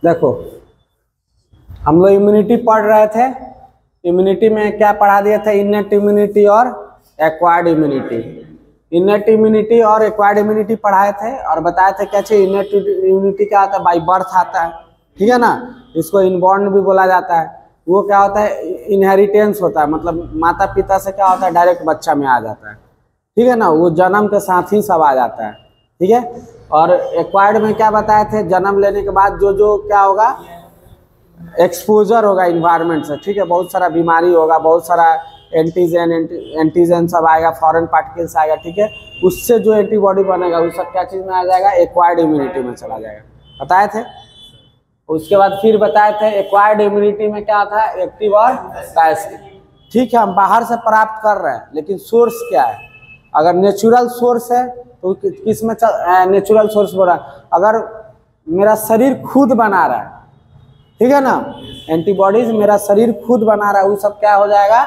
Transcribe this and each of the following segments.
देखो हम लोग इम्यूनिटी पढ़ रहे थे। इम्यूनिटी में क्या पढ़ा दिए थे? इनेट इम्यूनिटी और एक्वायर्ड इम्यूनिटी। इनेट इम्यूनिटी और एक्वायर्ड इम्यूनिटी पढ़ाए थे और बताए थे क्या चाहिए। इनेट इम्यूनिटी क्या होता है? बाई बर्थ आता है, ठीक है ना। इसको इनबॉर्न भी बोला जाता है। वो क्या होता है? इनहेरिटेंस होता है, मतलब माता पिता से क्या होता है डायरेक्ट बच्चा में आ जाता है, ठीक है ना। वो जन्म के साथ ही सब आ जाता है, ठीक है। और एक्वायर्ड में क्या बताए थे? जन्म लेने के बाद जो क्या होगा, एक्सपोजर होगा इन्वायरमेंट से, ठीक है। बहुत सारा बीमारी होगा, बहुत सारा एंटीजन सब आएगा, फॉरेन पार्टिकल्स आएगा, ठीक है। उससे जो एंटीबॉडी बनेगा वो सब क्या चीज में आ जाएगा? एक्वायर्ड इम्यूनिटी में चला जाएगा, बताए थे। उसके बाद फिर बताए थे एक्वायर्ड इम्यूनिटी में क्या था? एक्टिव और पैसिव, ठीक है। हम बाहर से प्राप्त कर रहे हैं, लेकिन सोर्स क्या है? अगर नेचुरल सोर्स है तो किस में नेचुरल सोर्स बोल रहा है? अगर मेरा शरीर खुद बना रहा है, ठीक है ना, एंटीबॉडीज मेरा शरीर खुद बना रहा है, वो सब क्या हो जाएगा?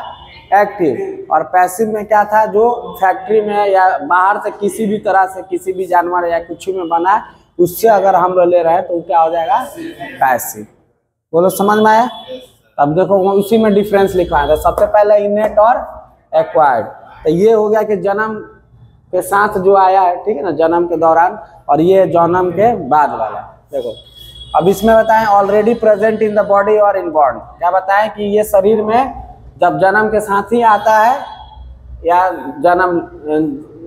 एक्टिव। और पैसिव में क्या था? जो फैक्ट्री में या बाहर से किसी भी तरह से किसी भी जानवर या कुछ में बना है, उससे अगर हम लोग ले रहे हैं तो क्या हो जाएगा? पैसिव। बोलो समझ में आया? अब देखो उसी में डिफरेंस लिखा है। तो सबसे पहले इनेट और एक्वायर्ड। तो ये हो गया कि जन्म के साथ जो आया है, ठीक है ना, जन्म के दौरान, और ये जन्म के बाद वाला। देखो अब इसमें बताएं already present in the body और इनबॉर्न। क्या बताएं कि ये शरीर में जब जन्म के साथ ही आता है या जन्म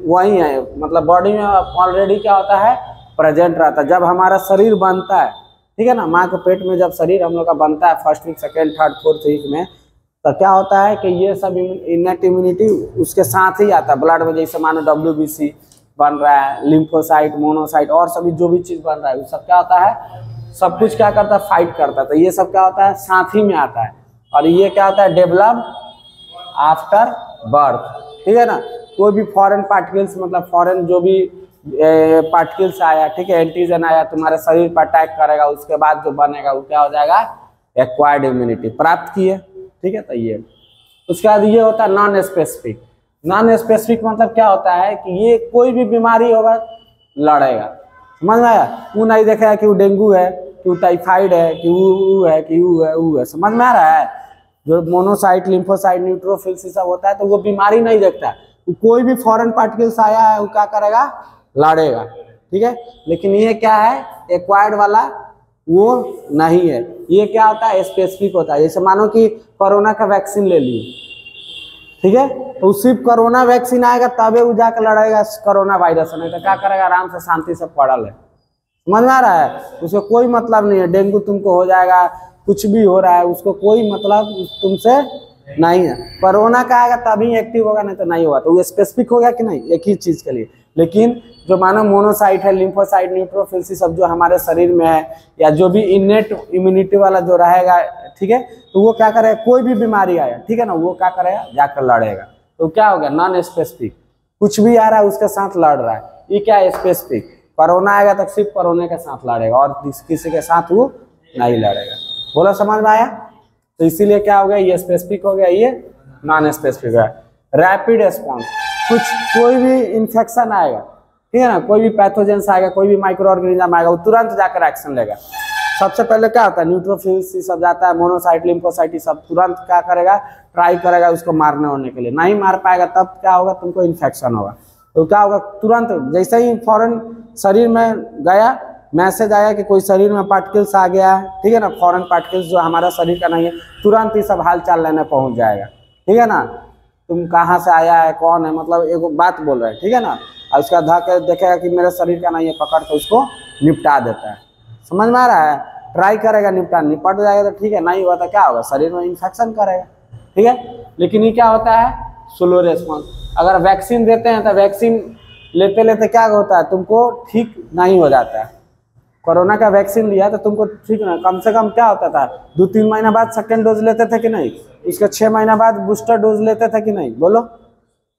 वही है, मतलब बॉडी में ऑलरेडी क्या होता है? प्रेजेंट रहता है। जब हमारा शरीर बनता है, ठीक है ना, माँ के पेट में जब शरीर हम लोग का बनता है, first week, second, third, fourth week में, तो क्या होता है कि ये सब इनेट इम्यूनिटी उसके साथ ही आता है ब्लड में। जैसे मानो WBC बन रहा है, लिम्फोसाइट, मोनोसाइट और सभी जो भी चीज बन रहा है, वो सब क्या होता है? सब कुछ क्या करता है? फाइट करता है। तो ये सब क्या होता है? साथ ही में आता है। और ये क्या होता है? डेवलप आफ्टर बर्थ, ठीक है ना। कोई भी फॉरेन पार्टिकल्स, मतलब फॉरेन जो भी पार्टिकल्स आया, ठीक है, एंटीजन आया, तुम्हारे शरीर पर अटैक करेगा, उसके बाद जो बनेगा वो क्या हो जाएगा? एक्वायर्ड इम्यूनिटी प्राप्त किए, ठीक है। तो ये उसके बाद ये होता है नॉन स्पेसिफिक। नॉन स्पेसिफिक मतलब क्या होता है कि ये कोई भी बीमारी होगा लड़ेगा, समझ में आया? वो नहीं देखेगा कि वो डेंगू है, कि वो टाइफाइड है, कि वो है, कि वो है, समझ में आ रहा है? जो मोनोसाइट, लिम्फोसाइट, न्यूट्रोफिल्स सब होता है, तो वो बीमारी नहीं देखता। वो कोई भी फॉरेन पार्टिकल्स आया है वो क्या करेगा? लड़ेगा, ठीक है। लेकिन ये क्या है? एक्वायर्ड वाला वो नहीं है। ये क्या होता है? स्पेसिफिक होता है। जैसे मानो कि कोरोना का वैक्सीन ले लिए, ठीक है, तो सिर्फ कोरोना वैक्सीन आएगा तबे वो जाकर लड़ेगा कोरोना वायरस, नहीं तो क्या करेगा? आराम से शांति से पड़ल है, समझ में आ रहा है? उसको कोई मतलब नहीं है। डेंगू तुमको हो जाएगा, कुछ भी हो रहा है, उसको कोई मतलब तुमसे नहीं है। कोरोना का आएगा तभी एक्टिव होगा, नहीं तो नहीं होगा। तो वो स्पेसिफिक हो गया कि नहीं? एक ही चीज के लिए। लेकिन जो मानो मोनोसाइट है, लिम्फोसाइट, न्यूट्रोफिल्स सब जो हमारे शरीर में है, या जो भी इनेट इम्यूनिटी वाला जो रहेगा, ठीक है, तो वो क्या करेगा? कोई भी बीमारी आया, ठीक है ना, वो क्या करेगा? जाकर लड़ेगा। तो क्या हो गया? Non specific. कुछ भी आ रहा है उसके साथ लड़ रहा है। ये क्या है? स्पेसिफिक। कोरोना आएगा तो सिर्फ कोरोना के साथ लड़ेगा और किसी के साथ वो नहीं लड़ेगा। बोलो समझ में आया? तो इसीलिए क्या हो गया? ये स्पेसिफिक हो गया, ये नॉन स्पेसिफिक है। रैपिड रिस्पॉन्स, कुछ कोई भी इंफेक्शन आएगा, ठीक है ना, कोई भी पैथोजेंस आएगा, कोई भी माइक्रो ऑर्गेनिज्म आएगा, वो तुरंत जाकर एक्शन लेगा। सबसे पहले क्या होता है? न्यूट्रोफिल्स सब जाता है, मोनोसाइट, लिम्फोसाइट सब तुरंत क्या करेगा? ट्राई करेगा उसको मारने होने के लिए। नहीं मार पाएगा तब क्या होगा? तुमको इन्फेक्शन होगा। तो क्या होगा? तुरंत जैसे ही फॉरेन शरीर में गया, मैसेज आया कि कोई शरीर में पार्टिकल्स आ गया, ठीक है ना, फॉरेन पार्टिकल्स जो हमारा शरीर का नहीं है, तुरंत ही सब हाल चाल लेने पहुंच जाएगा, ठीक है ना। तुम कहाँ से आया है, कौन है, मतलब एक बात बोल रहे हैं, ठीक है ना। और उसका धक्के देखेगा कि मेरे शरीर का नहीं है, पकड़ के उसको निपटा देता है। समझ में आ रहा है? ट्राई करेगा, निपट जाएगा तो ठीक है, नहीं हुआ तो क्या होगा? शरीर में इन्फेक्शन करेगा, ठीक है। लेकिन ये क्या होता है? Slow response. अगर वैक्सीन देते हैं तो वैक्सीन लेते लेते क्या होता है? तुमको ठीक नहीं हो जाता है। कोरोना का वैक्सीन लिया तो तुमको ठीक ना, कम से कम क्या होता था? 2-3 महीना बाद सेकेंड डोज लेते थे कि नहीं? इसके 6 महीना बाद बूस्टर डोज लेते थे कि नहीं? बोलो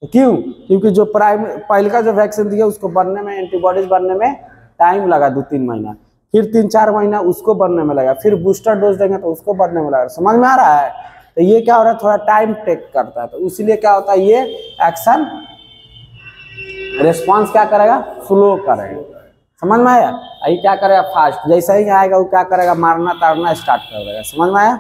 क्यों? क्योंकि जो पहले का जो वैक्सीन दिया उसको बनने में, एंटीबॉडीज बनने में टाइम लगा 2-3 महीना, फिर 3-4 महीना उसको बनने में लगा, फिर बूस्टर डोज देंगे तो उसको बनने में लगा। समझ में आ रहा है? तो ये क्या हो रहा है? थोड़ा टाइम टेक करता है। तो इसीलिए क्या होता है? ये एक्शन रिस्पॉन्स क्या करेगा? स्लो करेगा। समझ में आया। यही क्या करेगा फास्ट, जैसा ही आएगा वो क्या करेगा मारना ताड़ना स्टार्ट कर देगा। समझ में आया।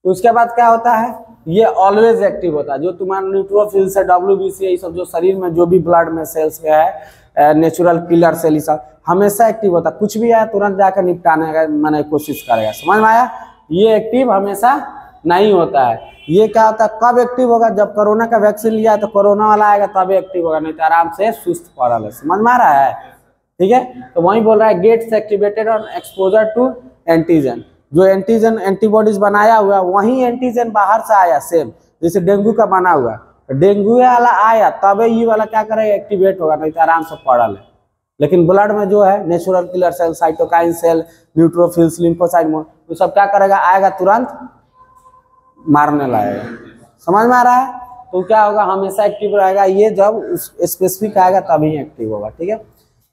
उसके बाद क्या होता है, ये ऑलवेज एक्टिव होता है। जो तुम्हारा न्यूट्रोफिल से WBC ये सब जो शरीर में जो भी ब्लड में सेल्स है नेचुरल किलर सेल सब हमेशा एक्टिव होता है। कुछ भी आया तुरंत जाकर निपटाने का मैंने कोशिश करेगा। समझ में आया। ये एक्टिव हमेशा नहीं होता है। ये क्या होता है, कब एक्टिव होगा, जब कोरोना का वैक्सीन लिया है तो कोरोना वाला आएगा तब एक्टिव होगा, नहीं तो आराम से सुस्त पड़ल है। समझ में आ रहा है। ठीक है, तो वही बोल रहा है gets activated on exposure to antigen. जो एंटीजन एंटीबॉडीज बनाया हुआ वही एंटीजन बाहर से आया सेम, जैसे डेंगू का बना हुआ डेंगू वाला आया तब ये वाला क्या करेगा एक्टिवेट होगा, नहीं तो आराम से पड़ल है। लेकिन ब्लड में जो है natural killer cell, cytokine cell, neutrophils, lymphocyte वो सब क्या करेगा, आएगा तुरंत मारने लगेगा। समझ में आ रहा है। तो क्या होगा, हमेशा एक्टिव रहेगा ये, जब स्पेसिफिक आएगा तभी एक्टिव होगा। ठीक है।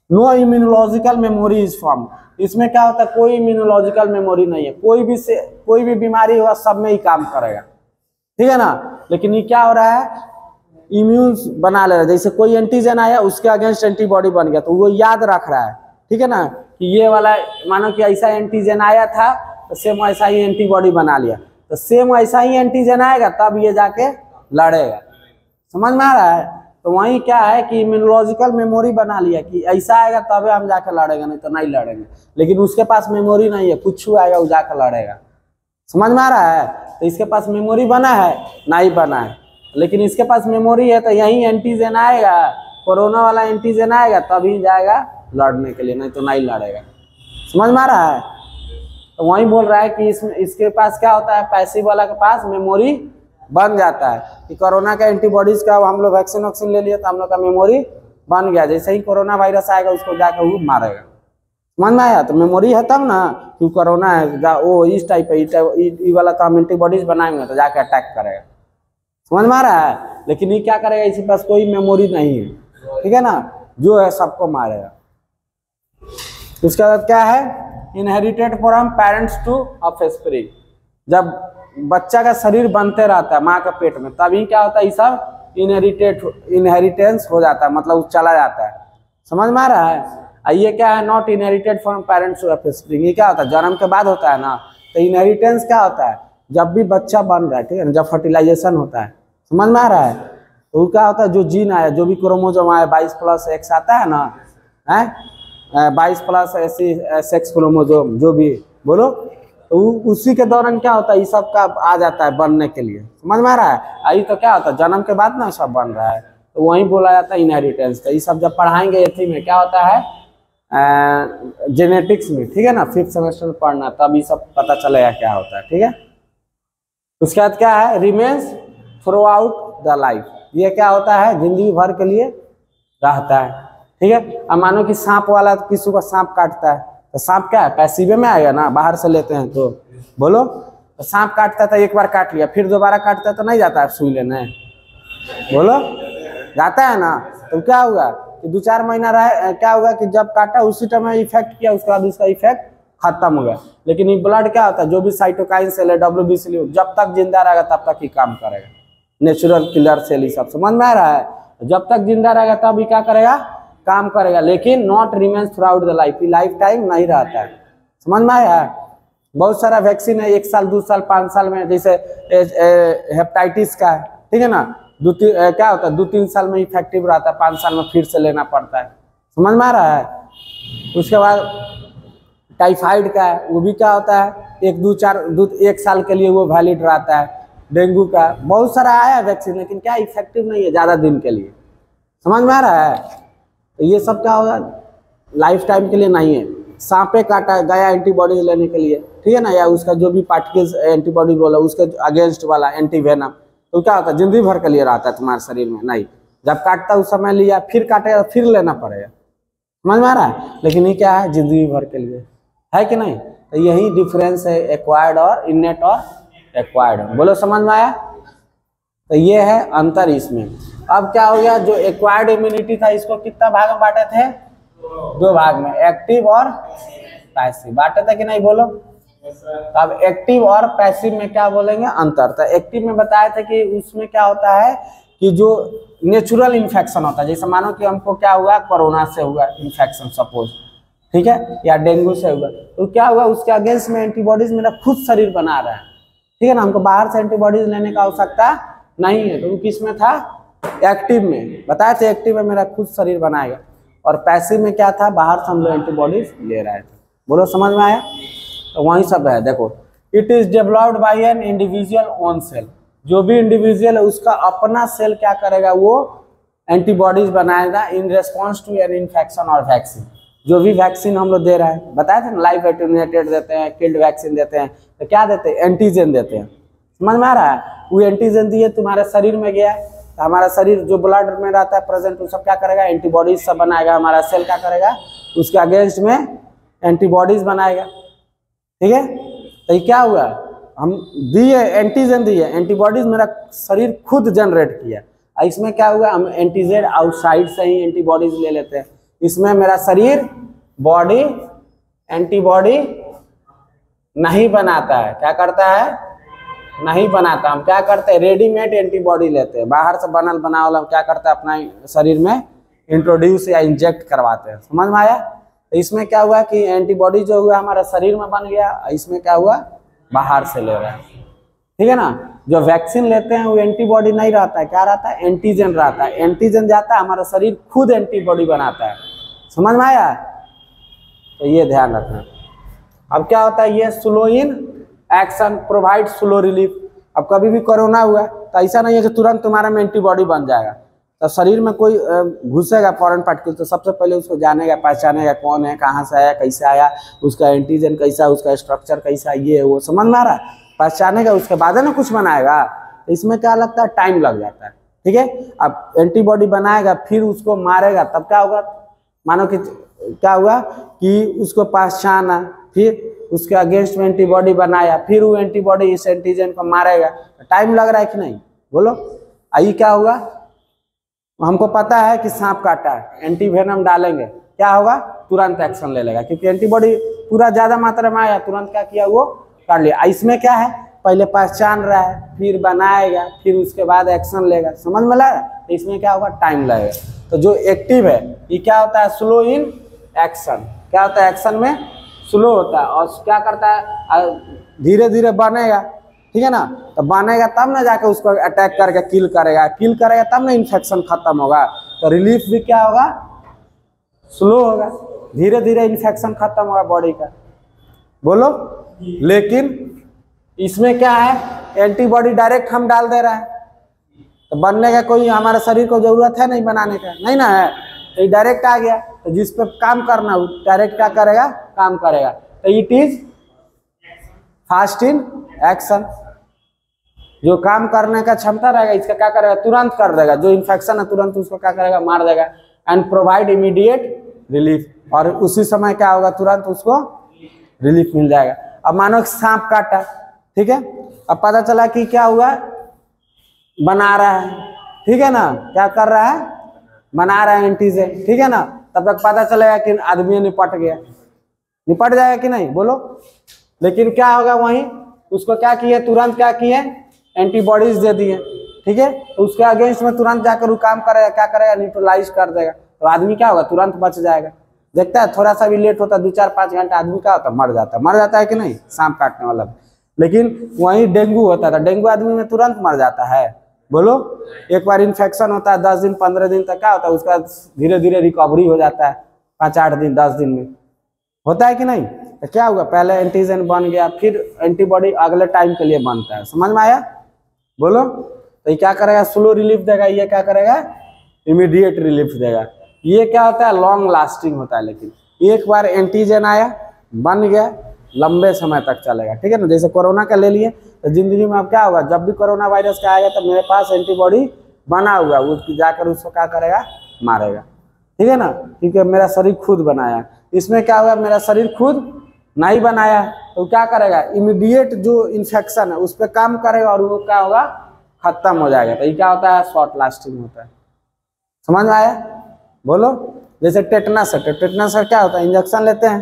No immunological memory is form. इसमें क्या होता है, कोई इम्यूनोलॉजिकल मेमोरी नहीं है। कोई भी बीमारी होगा सब में ही काम करेगा। ठीक है ना। लेकिन ये क्या हो रहा है, इम्यून बना ले रहा है। जैसे कोई एंटीजन आया उसके अगेंस्ट एंटीबॉडी बन गया तो वो याद रख रहा है। ठीक है ना, कि ये वाला मानो कि ऐसा एंटीजन आया था तो सेम ऐसा ही एंटीबॉडी बना लिया, तो सेम ऐसा ही एंटीजन आएगा तब ये जाके लड़ेगा। समझ में आ रहा है। तो वही क्या है कि इम्यूनोलॉजिकल मेमोरी बना लिया कि ऐसा आएगा तब हम जाके लड़ेंगे, नहीं तो नहीं लड़ेंगे। लेकिन उसके पास मेमोरी नहीं है, कुछ आएगा वो जाकर लड़ेगा। समझ में आ रहा है। तो इसके पास मेमोरी बना है नहीं बना है, लेकिन इसके पास मेमोरी है तो यही एंटीजन आएगा, कोरोना वाला एंटीजन आएगा तभी जाएगा लड़ने के लिए, नहीं तो नहीं लड़ेगा। समझ में आ रहा है। तो वही बोल रहा है कि इसके पास क्या होता है, पैसिव वाला के पास मेमोरी बन जाता है कि कोरोना का एंटीबॉडीज का हम लोग वैक्सीन ले लिए तो हम लोग का मेमोरी बन गया। जैसे ही कोरोना वायरस आएगा उसको जाकर वो मारेगा। समझ में आया। तो मेमोरी है तब ना कि कोरोना है वो इस टाइप है वाला तो हम एंटीबॉडीज बनाएंगे तो जाकर अटैक करेगा। समझ में आ रहा है। लेकिन ये क्या करेगा, इसके पास कोई मेमोरी नहीं है। ठीक है ना, जो है सबको मारेगा। उसके बाद क्या है, inherited from parents to offspring. जब बच्चा का शरीर बनते रहता है माँ के पेट में तभी क्या होता है, ये सब इनहेरिटेंस हो जाता है, मतलब चला जाता है। समझ में आ रहा है। ये क्या है, not inherited from parents to offspring. ये क्या होता है, जन्म के बाद होता है ना। तो इनहेरिटेंस क्या होता है, जब भी बच्चा बन रहा है, ठीक है ना, जब फर्टिलाइजेशन होता है। समझ में आ रहा है। तो क्या होता है, जो जीन आया, जो भी क्रोमोसोम आया 22+X आता है ना, है 22+ ऐसी सेक्स क्रोमोसोम जो भी बोलो, तो उसी के दौरान क्या होता है, ये सब का आ जाता है बनने के लिए। समझ में आ रहा है। आई तो क्या होता है, जन्म के बाद ना सब बन रहा है, तो वही बोला जाता है इनहेरिटेंस। तो ये सब जब पढ़ाएंगे एथी में क्या होता है, जेनेटिक्स में, ठीक है ना, 5th सेमेस्टर में पढ़ना, तब ये सब पता चलेगा क्या होता है। ठीक है। उसके बाद क्या है, remains through out the life. ये क्या होता है, जिंदगी भर के लिए रहता है। ठीक है। अब मानो कि सांप वाला किसी को सांप काटता है तो सांप क्या है, पैसिवे में आएगा ना, बाहर से लेते हैं तो बोलो। तो सांप काटता था, एक बार काट लिया, फिर दोबारा काटता है तो नहीं जाता है सुई लेने, बोलो जाता है ना। तो क्या होगा कि 2-4 महीना रहे, क्या होगा कि जब काटा उसी टाइम में इफेक्ट किया, उसके बाद उसका इफेक्ट खत्म हो गया। लेकिन ये ब्लड क्या होता है, जो भी साइटोकाइन सेल है, WBC जब तक जिंदा रहेगा तब तक ही काम करेगा, नेचुरल किलर सेल ही सब। समझ में आ रहा है। जब तक जिंदा रहेगा तब ही क्या करेगा, काम करेगा। लेकिन not remains through out the life, life time नहीं रहता है। समझ में आया। बहुत सारा वैक्सीन है, 1 साल 2 साल 5 साल में, जैसे हेपेटाइटिस का है, ठीक है ना, क्या होता है 2-3 साल में इफेक्टिव रहता है, 5 साल में फिर से लेना पड़ता है। समझ में आ रहा है। उसके बाद टाइफाइड का है, वो भी क्या होता है, 1 साल के लिए वो वैलिड रहता है। डेंगू का बहुत सारा आया वैक्सीन, लेकिन क्या इफेक्टिव नहीं है ज़्यादा दिन के लिए। समझ में आ रहा है। तो ये सब क्या होगा, लाइफ टाइम के लिए नहीं है। सांपे काटा गया एंटीबॉडी लेने के लिए, ठीक है ना, या उसका जो भी पार्टिकल्स एंटीबॉडी बोला उसके अगेंस्ट वाला एंटीवेनम, तो क्या होता है जिंदगी भर के लिए रहता है तुम्हारे शरीर में। नहीं, जब काटता उस समय लिया, फिर काटेगा फिर लेना पड़ेगा। समझ में आ रहा है। लेकिन ये क्या है, जिंदगी भर के लिए है कि नहीं। तो यही डिफरेंस है एक्वायर्ड और इनेट और एक्वायर्ड। बोलो समझ में आया। तो ये है अंतर इसमें। अब क्या हो गया, जो एक्वायर्ड इम्यूनिटी था इसको कितना भाग में बांटे थे, 2 भाग में, एक्टिव और पैसिव बांटे थे कि नहीं, बोलो। अब एक्टिव और पैसिव में क्या बोलेंगे, अंतर। तो एक्टिव में बताया था कि उसमें क्या होता है कि जो नेचुरल इन्फेक्शन होता है, जैसे मानो कि हमको क्या हुआ, कोरोना से हुआ इन्फेक्शन सपोज, ठीक है, या डेंगू से हुआ, तो क्या हुआ, उसके अगेंस्ट में एंटीबॉडीज मेरा खुद शरीर बना रहा है, ठीक है ना, हमको बाहर से एंटीबॉडीज लेने का आवश्यकता नहीं है। तो किस में था, एक्टिव में, बताए थे एक्टिव में मेरा खुद शरीर बनाएगा, और पैसिव में क्या था, बाहर से हम लोग एंटीबॉडीज ले रहे थे। बोलो समझ में आया? तो वही सब है। देखो, it is developed by an individual own cell, जो भी इंडिविजुअल है उसका अपना सेल क्या करेगा, वो एंटीबॉडीज बनाएगा in response to an infection और वैक्सीन। जो भी वैक्सीन हम लोग दे रहे हैं, बताया था ना, लाइव एटेन्यूएटेड देते हैं, किल्ड वैक्सीन देते हैं, तो क्या देते हैं, एंटीजन देते हैं। समझ में आ रहा है? वो एंटीजन दिए तुम्हारे शरीर में गया, तो हमारा शरीर जो ब्लड में रहता है प्रेजेंट, वो सब क्या करेगा, एंटीबॉडीज सब बनाएगा, हमारा सेल क्या करेगा, उसके अगेंस्ट में एंटीबॉडीज बनाएगा, ठीक है। तो ये क्या हुआ, हम दिए एंटीजन दिए, एंटीबॉडीज मेरा शरीर खुद जनरेट किया। इसमें क्या हुआ, हम एंटीजन आउटसाइड से ही एंटीबॉडीज ले लेते हैं। इसमें मेरा शरीर बॉडी एंटीबॉडी नहीं बनाता है, क्या करता है, नहीं बनाता। हम क्या करते हैं, रेडीमेड एंटीबॉडी लेते हैं, बाहर से बनल बना वाला क्या करता है, अपना शरीर में इंट्रोड्यूस या इंजेक्ट करवाते हैं। समझ में आया? तो इसमें क्या हुआ कि एंटीबॉडी जो हुआ हमारा शरीर में बन गया, इसमें क्या हुआ, बाहर से ले रहा है, ठीक है ना। जो वैक्सीन लेते हैं वो एंटीबॉडी नहीं रहता है, क्या रहता है, एंटीजन रहता है। एंटीजन जाता है, हमारा शरीर खुद एंटीबॉडी बनाता है। समझ में आया? तो ये ध्यान रखना। अब क्या होता है, ये slow in action provide slow relief. अब कभी भी कोरोना हुआ तो ऐसा नहीं है कि तुरंत तुम्हारे में एंटीबॉडी बन जाएगा। तो शरीर में कोई घुसेगा फॉरेन पार्टिकल, तो सबसे पहले उसको जानेगा, पहचानेगा कौन है, कहाँ से आया, कैसे आया, उसका एंटीजन कैसा, उसका स्ट्रक्चर कैसा, ये वो समझ में आ रहा है, पहचानेगा, उसके बाद है ना कुछ बनाएगा। तो इसमें क्या लगता है, टाइम लग जाता है, ठीक है। अब एंटीबॉडी बनाएगा, फिर उसको मारेगा, तब क्या होगा, मानो कि क्या हुआ कि उसको पहचाना, फिर उसके अगेंस्ट में एंटीबॉडी बनाया, फिर वो एंटीबॉडी इस एंटीजन को मारेगा। टाइम लग रहा है कि नहीं, बोलो। आई क्या होगा, हमको पता है कि सांप काटा है, एंटीवेनम डालेंगे, क्या होगा, तुरंत एक्शन ले लेगा, क्योंकि एंटीबॉडी पूरा ज्यादा मात्रा में आया, तुरंत क्या किया, वो कर लिया। इसमें क्या है, पहले पहचान रहा है, फिर बनाएगा, फिर उसके बाद एक्शन लेगा। समझ में लगा? तो इसमें क्या होगा, टाइम लगेगा। तो जो एक्टिव है ये क्या होता है, स्लो इन एक्शन। क्या होता है, एक्शन में स्लो होता है, और क्या करता है, धीरे धीरे बनेगा, ठीक है ना। तो बनेगा तब ना जाके उसको अटैक करके किल करेगा, किल करेगा तब ना इन्फेक्शन खत्म होगा। तो रिलीफ भी क्या होगा, स्लो होगा, धीरे धीरे इन्फेक्शन खत्म होगा बॉडी का। बोलो। लेकिन इसमें क्या है, एंटीबॉडी डायरेक्ट हम डाल दे रहे हैं, तो बनने का कोई हमारे शरीर को जरूरत है नहीं, बनाने का नहीं ना है, तो डायरेक्ट आ गया। तो जिस पे काम करना वो डायरेक्ट क्या करेगा, काम करेगा। तो it is fast in action. जो काम करने का क्षमता रहेगा इसका क्या करेगा, तुरंत कर देगा। जो इन्फेक्शन है तुरंत उसको क्या करेगा, मार देगा। एंड प्रोवाइड इमीडिएट रिलीफ, और उसी समय क्या होगा, तुरंत उसको रिलीफ मिल जाएगा। अब मानो सांप काटा, ठीक है, अब पता चला कि क्या हुआ, बना रहा है, ठीक है ना, क्या कर रहा है, बना रहा है एंटीजन, ठीक है ना। तब तक पता चलेगा कि आदमी निपट गया, निपट जाएगा कि नहीं, बोलो। लेकिन क्या होगा, वहीं उसको क्या किए, तुरंत क्या किए, एंटीबॉडीज दे दिए, ठीक है। तो उसके अगेंस्ट में तुरंत जाकर वो काम करेगा, क्या करेगा, न्यूट्रलाइज कर देगा। तो आदमी क्या होगा, तुरंत बच जाएगा। देखता है थोड़ा सा भी लेट होता है, 2-4-5 घंटा, आदमी क्या होता है, मर जाता है कि नहीं, सांप काटने वाला। लेकिन वहीं डेंगू होता था, डेंगू आदमी में तुरंत मर जाता है, बोलो। एक बार इन्फेक्शन होता है 10 दिन 15 दिन तक, क्या होता है, उसका धीरे धीरे रिकवरी हो जाता है, 5-8 दिन 10 दिन में, होता है कि नहीं। तो क्या हुआ, पहले एंटीजन बन गया, फिर एंटीबॉडी अगले टाइम के लिए बनता है। समझ में आया, बोलो। तो ये क्या करेगा, स्लो रिलीफ देगा, ये क्या करेगा, इमीडिएट रिलीफ देगा। ये क्या होता है, लॉन्ग लास्टिंग होता है। लेकिन एक बार एंटीजन आया, बन गया, लंबे समय तक चलेगा, ठीक है ना। जैसे कोरोना का ले लिए, तो जिंदगी में अब क्या होगा, जब भी कोरोना वायरस का आएगा तो मेरे पास एंटीबॉडी बना हुआ, वो जाकर उसको क्या करेगा, मारेगा, ठीक है ना, क्योंकि मेरा शरीर खुद बनाया। इसमें क्या होगा, मेरा शरीर खुद नहीं बनाया, तो क्या करेगा, इमीडिएट जो इन्फेक्शन है उस पर काम करेगा, और वो क्या होगा, खत्म हो जाएगा। तो ये क्या होता है, शॉर्ट लास्टिंग होता है। समझ में आया, बोलो। जैसे टेटनस है, टेटनस का क्या होता है, इंजेक्शन लेते हैं,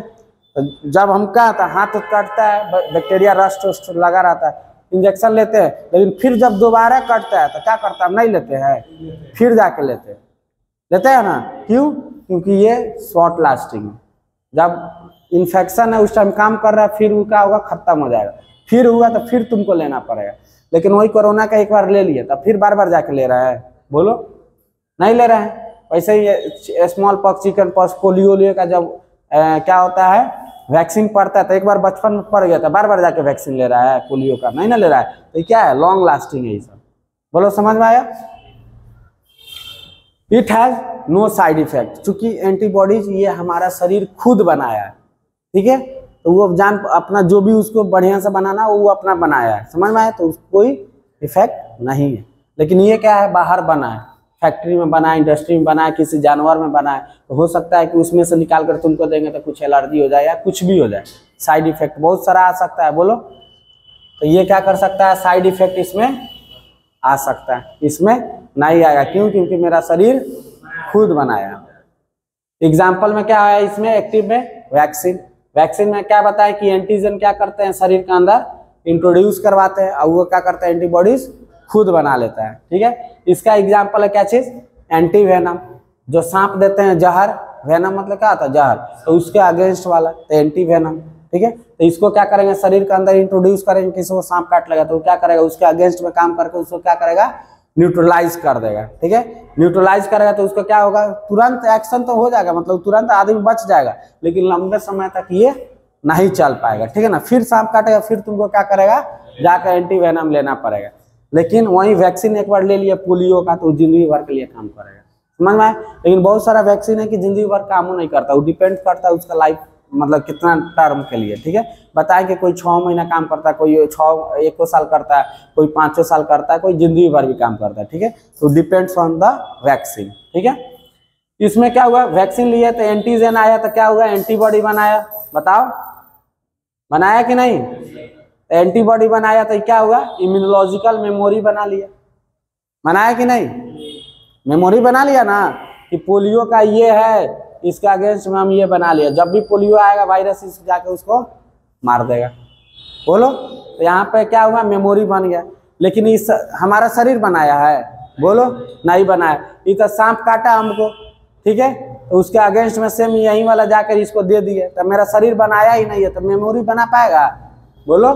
तो जब हम क्या होता है, हाथ कटता है, बैक्टीरिया रस्ट लगा रहता है, इंजेक्शन लेते हैं, लेकिन फिर जब दोबारा कटता है तो क्या करता है, नहीं लेते हैं, फिर जाके लेते हैं ना। क्यों, क्योंकि ये शॉर्ट लास्टिंग है, जब इन्फेक्शन है उस टाइम काम कर रहा है, फिर वो क्या होगा, खत्म हो जाएगा, फिर हुआ तो फिर तुमको लेना पड़ेगा। लेकिन वही कोरोना का एक बार ले लिया तो फिर बार बार जाके ले रहा है, बोलो नहीं ले रहा है। वैसे ही smallpox, chickenpox, polio का जब क्या होता है, वैक्सीन पड़ता है तो एक बार बचपन में पड़ गया था, बार बार जाके वैक्सीन ले रहा है, पोलियो का नहीं ना ले रहा है, तो क्या है, लॉन्ग लास्टिंग है ये सब। बोलो समझ में आया। It has no side effect, चूंकि एंटीबॉडीज ये हमारा शरीर खुद बनाया है, ठीक है, तो वो जान अपना जो भी उसको बढ़िया से बनाना वो अपना बनाया है, समझ में आया, तो कोई इफेक्ट नहीं है। लेकिन ये क्या है, बाहर बना है, फैक्ट्री में बना है, इंडस्ट्री में बना है, किसी जानवर में बना है, तो हो सकता है कि उसमें से निकाल कर तुमको देंगे तो कुछ एलर्जी हो जाए या कुछ भी हो जाए, साइड इफेक्ट बहुत सारा आ सकता है। बोलो, तो ये क्या कर सकता है, साइड इफेक्ट इसमें आ सकता है, इसमें नहीं आएगा। क्यों? क्योंकि मेरा शरीर खुद बनाया। एग्जाम्पल में क्या है, इसमें एक्टिव में वैक्सीन, वैक्सीन में क्या बताया कि एंटीजन क्या करते हैं, शरीर के अंदर इंट्रोड्यूस करवाते हैं और वो क्या करते हैं, एंटीबॉडीज खुद बना लेता है, ठीक है। इसका एग्जाम्पल है क्या चीज, एंटी वेनम, जो सांप देते हैं जहर, वेनम मतलब क्या होता है, जहर, तो उसके अगेंस्ट वाला तो एंटी वेनम, ठीक है। तो इसको क्या करेंगे, शरीर के अंदर इंट्रोड्यूस करेंगे, किसी को सांप काट लेगा तो वो क्या करेगा, उसके अगेंस्ट में काम करके उसको क्या करेगा, न्यूट्रलाइज कर देगा, ठीक है। न्यूट्रलाइज करेगा तो उसको क्या होगा, तुरंत एक्शन तो हो जाएगा, मतलब तुरंत आदमी बच जाएगा, लेकिन लंबे समय तक ये नहीं चल पाएगा, ठीक है ना। फिर सांप काटेगा, फिर तुमको क्या करेगा, जाकर एंटी वेनम लेना पड़ेगा। लेकिन वही वैक्सीन एक बार ले लिया पोलियो का तो जिंदगी भर के लिए काम करेगा, समझ में आया। लेकिन बहुत सारा वैक्सीन है कि जिंदगी भर काम नहीं करता, वो डिपेंड करता है उसका लाइफ, मतलब कितना टर्म के लिए, ठीक है। बताएं कि कोई 6 महीना काम करता है, कोई 1 साल करता है, कोई 5 साल करता है, कोई जिंदगी भर भी काम करता है, ठीक है। तो डिपेंड्स ऑन द वैक्सीन, ठीक है। इसमें क्या हुआ, वैक्सीन लिया तो एंटीजन आया तो क्या हुआ, एंटीबॉडी बनाया, बताओ बनाया कि नहीं, एंटीबॉडी बनाया तो क्या हुआ, इम्यूनोलॉजिकल मेमोरी बना लिया, बनाया कि नहीं, मेमोरी बना लिया ना, कि पोलियो का ये है, इसके अगेंस्ट में हम ये बना लिया, जब भी पोलियो आएगा वायरस इस जाके उसको मार देगा। बोलो, तो यहाँ पे क्या हुआ, मेमोरी बन गया। लेकिन इस हमारा शरीर बनाया है, बोलो नहीं बनाया, ये तो सांप काटा हमको, ठीक है, तो उसके अगेंस्ट में सेम यही वाला जाकर इसको दे दिए, तो मेरा शरीर बनाया ही नहीं है, तो मेमोरी बना पाएगा, बोलो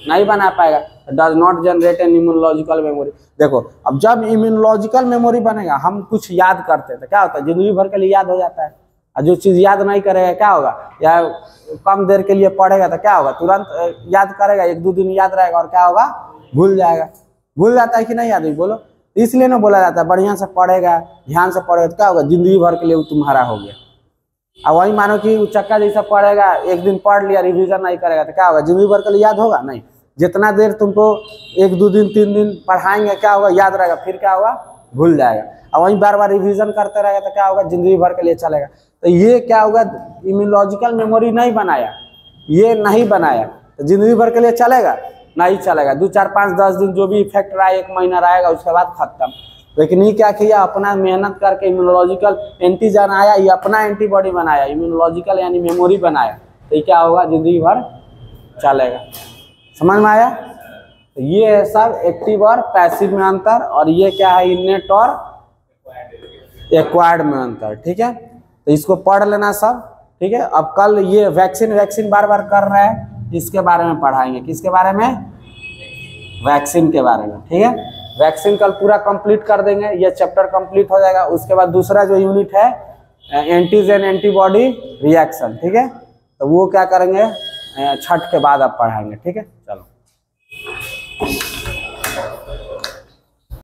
नहीं बना पाएगा। Does not generate N immunological memory. देखो, अब जब इम्यूनोलॉजिकल मेमोरी बनेगा, हम कुछ याद करते हैं तो क्या होता है, जिंदगी भर के लिए याद हो जाता है, और जो चीज याद नहीं करेगा क्या होगा, या कम देर के लिए पढ़ेगा तो क्या होगा, तुरंत याद करेगा, 1-2 दिन याद रहेगा और क्या होगा, भूल जाएगा। भूल जाता है कि नहीं आदमी, बोलो। इसलिए ना बोला जाता है बढ़िया से पढ़ेगा, ध्यान से पढ़ेगा तो क्या होगा, जिंदगी भर के लिए वो तुम्हारा हो गया। अब वही मानो कि चक्का जैसा पढ़ेगा, एक दिन पढ़ लिया, रिवीजन नहीं करेगा तो क्या होगा, जिंदगी भर के लिए याद होगा नहीं। जितना देर तुमको 1-2 दिन 3 दिन पढ़ाएंगे क्या होगा, याद रहेगा, फिर क्या होगा, भूल जाएगा। और वहीं बार बार रिवीजन करते रहेगा तो क्या होगा, जिंदगी भर के लिए चलेगा। तो ये क्या होगा, इम्यूनोलॉजिकल मेमोरी नहीं बनाया, ये नहीं बनाया तो जिंदगी भर के लिए चलेगा नहीं चलेगा। 2, 4, 5, 10 दिन जो भी इफेक्ट रहा, 1 महीना रहेगा, उसके बाद खत्म। लेकिन ये क्या किया, अपना मेहनत करके इम्यूनोलॉजिकल एंटीजन आया, ये अपना एंटीबॉडी बनाया, इम्यूनोलॉजिकल यानी मेमोरी बनाया, तो ये क्या होगा, जिंदगी भर चलेगा। समझ में आया। तो ये है सब एक्टिव और पैसिव में अंतर, और ये क्या है, इनेट और एक्वायर्ड में अंतर, ठीक है। तो इसको पढ़ लेना सब, ठीक है। अब कल ये वैक्सीन बार बार कर रहा है, इसके बारे में पढ़ाएंगे, किसके बारे में, वैक्सीन के बारे में, ठीक है। वैक्सीन कल पूरा कंप्लीट कर देंगे, ये चैप्टर कंप्लीट हो जाएगा। उसके बाद दूसरा जो यूनिट है एंटीजन एंटीबॉडी रिएक्शन, ठीक है, तो वो क्या करेंगे, छठ के बाद अब पढ़ाएंगे, ठीक है। चलो।